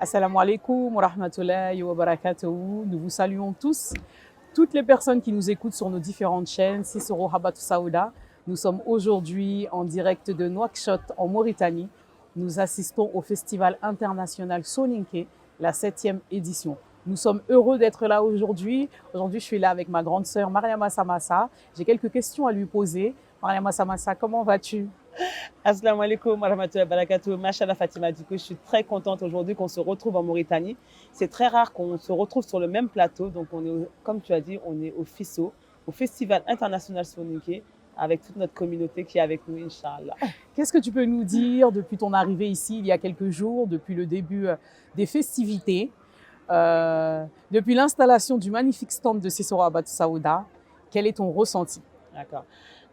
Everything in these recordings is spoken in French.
Assalamu alaikum wa rahmatullahi wa barakatuh. Nous vous saluons tous, toutes les personnes qui nous écoutent sur nos différentes chaînes, Sissoko Habbatu Sauda. Nous sommes aujourd'hui en direct de Nouakchott en Mauritanie. Nous assistons au Festival international Soninké, la 7e édition. Nous sommes heureux d'être là aujourd'hui. Aujourd'hui, je suis là avec ma grande sœur Mariama Samassa. J'ai quelques questions à lui poser. Mariama Samassa, comment vas-tu? Assalamu alaikum wa rahmatullahi wa barakatuh. Mashallah Fatima, du coup, je suis très contente aujourd'hui qu'on se retrouve en Mauritanie. C'est très rare qu'on se retrouve sur le même plateau. Donc, comme tu as dit, on est au FISO, au Festival international Soninké, avec toute notre communauté qui est avec nous, Inch'Allah. Qu'est-ce que tu peux nous dire depuis ton arrivée ici il y a quelques jours, depuis le début des festivités, depuis l'installation du magnifique stand de Sissoko Habbatu Sauda? Quel est ton ressenti? D'accord.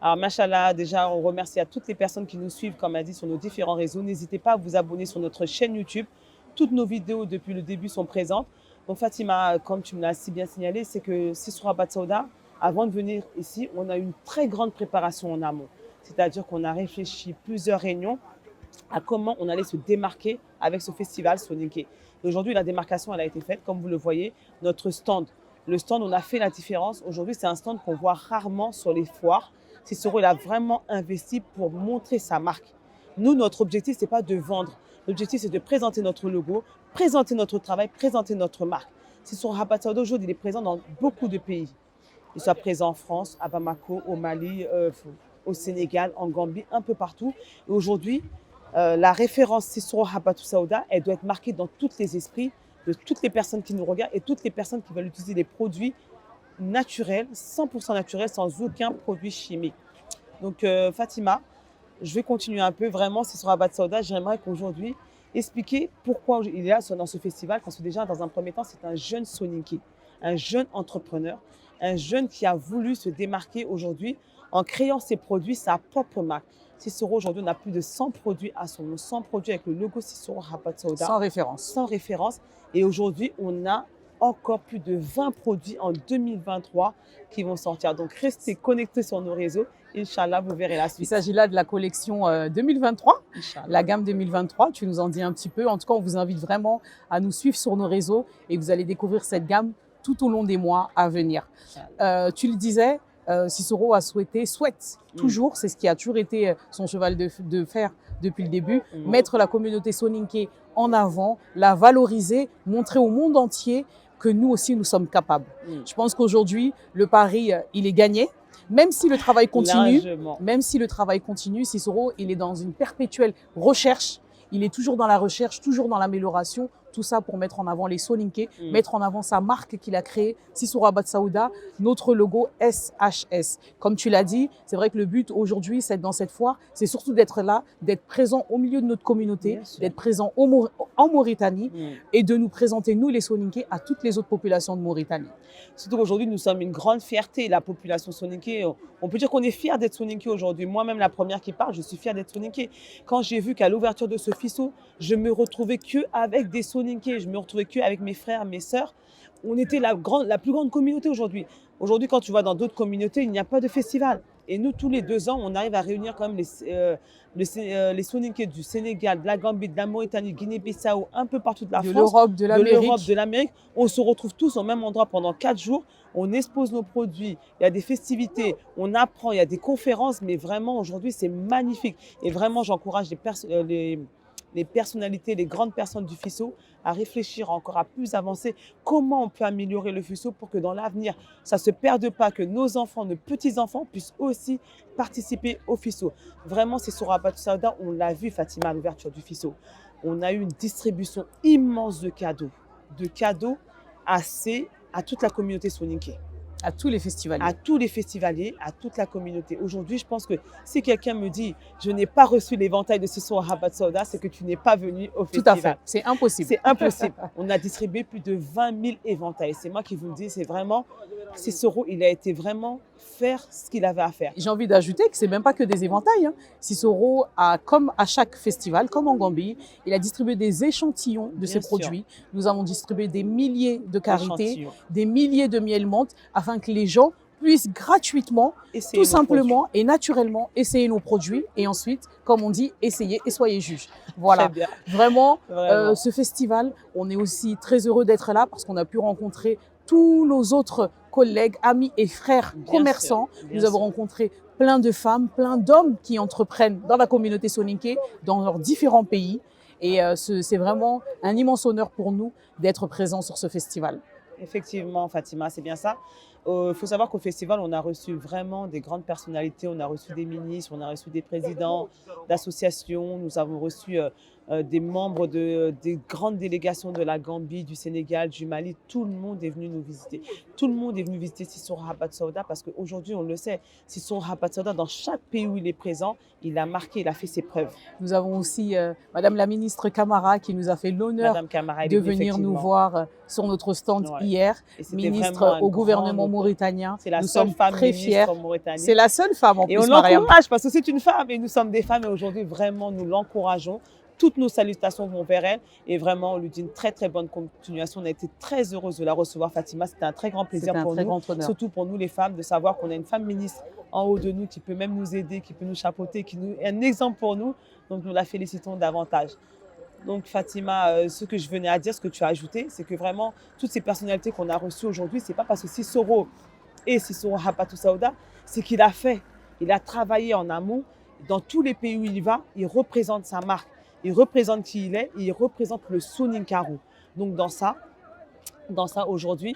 Alors, Machallah, déjà, on remercie à toutes les personnes qui nous suivent, comme a dit, sur nos différents réseaux. N'hésitez pas à vous abonner sur notre chaîne YouTube. Toutes nos vidéos depuis le début sont présentes. Donc, Fatima, comme tu me l'as si bien signalé, c'est que Sissoko Habbatu Sauda, avant de venir ici, on a eu une très grande préparation en amont. C'est-à-dire qu'on a réfléchi plusieurs réunions à comment on allait se démarquer avec ce festival Soninké. Aujourd'hui, la démarcation, elle a été faite. Comme vous le voyez, notre stand, le stand, on a fait la différence. Aujourd'hui, c'est un stand qu'on voit rarement sur les foires. Sissoko, il a vraiment investi pour montrer sa marque. Nous, notre objectif, ce n'est pas de vendre. L'objectif, c'est de présenter notre logo, présenter notre travail, présenter notre marque. Sissoko Habbatu Sauda, aujourd'hui, il est présent dans beaucoup de pays. Il soit présent en France, à Bamako, au Mali, au Sénégal, en Gambie, un peu partout. Et aujourd'hui, la référence Sissoko Habbatu Sauda, elle doit être marquée dans tous les esprits de toutes les personnes qui nous regardent et toutes les personnes qui veulent utiliser des produits naturels, 100% naturels, sans aucun produit chimique. Donc Fatima, je vais continuer un peu vraiment Sissoko Habbatu Sauda. J'aimerais qu'aujourd'hui expliquer pourquoi il est là dans ce festival, parce que déjà dans un premier temps, c'est un jeune Soninké, un jeune entrepreneur, un jeune qui a voulu se démarquer aujourd'hui en créant ses produits, sa propre marque. Sissoko, aujourd'hui, on a plus de 100 produits à son nom, 100 produits avec le logo Sissoko Habbatu Sauda. Sans référence. Sans référence. Et aujourd'hui, on a encore plus de 20 produits en 2023 qui vont sortir. Donc, restez connectés sur nos réseaux. Inch'Allah, vous verrez la Il suite. s'agit là de la collection 2023, Inch'Allah. la gamme 2023. Tu nous en dis un petit peu. En tout cas, on vous invite vraiment à nous suivre sur nos réseaux et vous allez découvrir cette gamme tout au long des mois à venir. Tu le disais, Sissoko souhaite toujours, c'est ce qui a toujours été son cheval de fer depuis le début, mettre la communauté Soninké en avant, la valoriser, montrer au monde entier que nous aussi, nous sommes capables. Je pense qu'aujourd'hui, le pari, il est gagné. Même si le travail continue, Sissoko, il est dans une perpétuelle recherche. Il est toujours dans la recherche, toujours dans l'amélioration. Tout ça pour mettre en avant les Soninké, mettre en avant sa marque qu'il a créée, Sissoko Habbatu Sauda, notre logo SHS. Comme tu l'as dit, c'est vrai que le but aujourd'hui, dans cette foire, c'est surtout d'être là, d'être présent au milieu de notre communauté, d'être présent en Mauritanie et de nous présenter, nous les Soninké, à toutes les autres populations de Mauritanie. Surtout qu'aujourd'hui, nous sommes une grande fierté, la population Soninké. On peut dire qu'on est fiers d'être Soninké aujourd'hui. Moi-même, la première qui parle, je suis fière d'être Soninké. Quand j'ai vu qu'à l'ouverture de ce FISO, je me retrouvais qu'avec des Soninké, je me retrouvais qu'avec mes frères, mes sœurs. On était la plus grande communauté aujourd'hui. Aujourd'hui, quand tu vas dans d'autres communautés, il n'y a pas de festival. Et nous, tous les 2 ans, on arrive à réunir quand même les Soninké du Sénégal, de la Gambie, de la Mauritanie, Guinée-Bissau, un peu partout de la France. L'Europe, de l'Amérique. On se retrouve tous au même endroit pendant 4 jours. On expose nos produits, il y a des festivités, on apprend, il y a des conférences. Mais vraiment, aujourd'hui, c'est magnifique. Et vraiment, j'encourage les personnalités, les grandes personnes du FISO à réfléchir encore, à plus avancer. Comment on peut améliorer le FISO pour que dans l'avenir, ça ne se perde pas, que nos enfants, nos petits-enfants puissent aussi participer au FISO. Vraiment, c'est sur Habbatu Sauda, on l'a vu, Fatima, à l'ouverture du FISO. On a eu une distribution immense de cadeaux à toute la communauté Soninké. À tous les festivaliers. À tous les festivaliers, à toute la communauté. Aujourd'hui, je pense que si quelqu'un me dit « je n'ai pas reçu l'éventail de Sissoko Habbatu Sauda », c'est que tu n'es pas venu au festival. Tout à fait, c'est impossible. C'est impossible. On a distribué plus de 20 000 éventails. C'est moi qui vous le dis, c'est vraiment, Sissoko, il a été vraiment faire ce qu'il avait à faire. J'ai envie d'ajouter que ce n'est même pas que des éventails. Sissoko, comme à chaque festival, comme en Gambie, il a distribué des échantillons de ses produits. Nous avons distribué des milliers de karités, des milliers de miel menthe, afin que les gens puissent gratuitement, Essayez tout nos produits. simplement et naturellement essayer nos produits et ensuite, comme on dit, essayez et soyez juges. Très Voilà, bien, vraiment, vraiment. ce festival, on est aussi très heureux d'être là parce qu'on a pu rencontrer tous nos autres collègues, amis et frères Bien commerçants. sûr, bien Nous avons sûr. rencontré plein de femmes, plein d'hommes qui entreprennent dans la communauté soninké, dans leurs différents pays. Et c'est vraiment un immense honneur pour nous d'être présents sur ce festival. Effectivement, Fatima, c'est bien ça. Il faut savoir qu'au festival, on a reçu vraiment des grandes personnalités. On a reçu des ministres, on a reçu des présidents d'associations. Nous avons reçu des membres des grandes délégations de la Gambie, du Sénégal, du Mali. Tout le monde est venu nous visiter. Tout le monde est venu visiter Sissoko Habbatu Sauda parce qu'aujourd'hui, on le sait, Sissoko Habbatu Sauda, dans chaque pays où il est présent, il a marqué, il a fait ses preuves. Nous avons aussi Madame la ministre Camara qui nous a fait l'honneur Madame Camara est de venue, venir nous effectivement. voir sur notre stand Ouais. hier. Et c'était Ministre vraiment un au grand gouvernement honneur. mauritanien. C'est la Nous seule sommes femme très ministre fiers. en Mauritanie. C'est la seule femme en Et plus, on Mariam. l'encourage parce que c'est une femme et nous sommes des femmes et aujourd'hui vraiment nous l'encourageons. Toutes nos salutations vont vers elle et vraiment on lui dit une très très bonne continuation. On a été très heureuse de la recevoir, Fatima. C'était un très grand plaisir C'était un pour très nous, grand honneur. surtout pour nous les femmes, de savoir qu'on a une femme ministre en haut de nous qui peut même nous aider, qui peut nous chapeauter, qui est un exemple pour nous. Donc nous la félicitons davantage. Donc Fatima, ce que je venais à dire, ce que tu as ajouté, c'est que vraiment toutes ces personnalités qu'on a reçues aujourd'hui, c'est pas parce que Sissoko et Sissoko Habbatu Sauda, c'est qu'il a fait. Il a travaillé en amont. Dans tous les pays où il va, il représente sa marque. Il représente qui il est et il représente le Soninkaru. Donc dans ça aujourd'hui,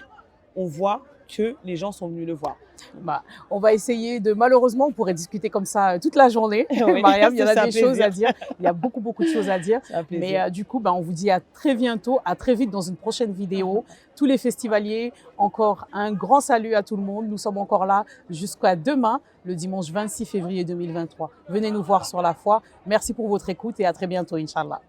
on voit que les gens sont venus le voir. Bah, on va essayer de, malheureusement, on pourrait discuter comme ça toute la journée. Oui, Mariam, il y en c'est a un des choses à plaisir. dire. Il y a beaucoup, beaucoup de choses à dire. C'est un plaisir. Mais du coup, bah, on vous dit à très bientôt, à très vite dans une prochaine vidéo. Tous les festivaliers, encore un grand salut à tout le monde. Nous sommes encore là jusqu'à demain, le dimanche 26 février 2023. Venez nous voir sur la foire. Merci pour votre écoute et à très bientôt, Inch'Allah.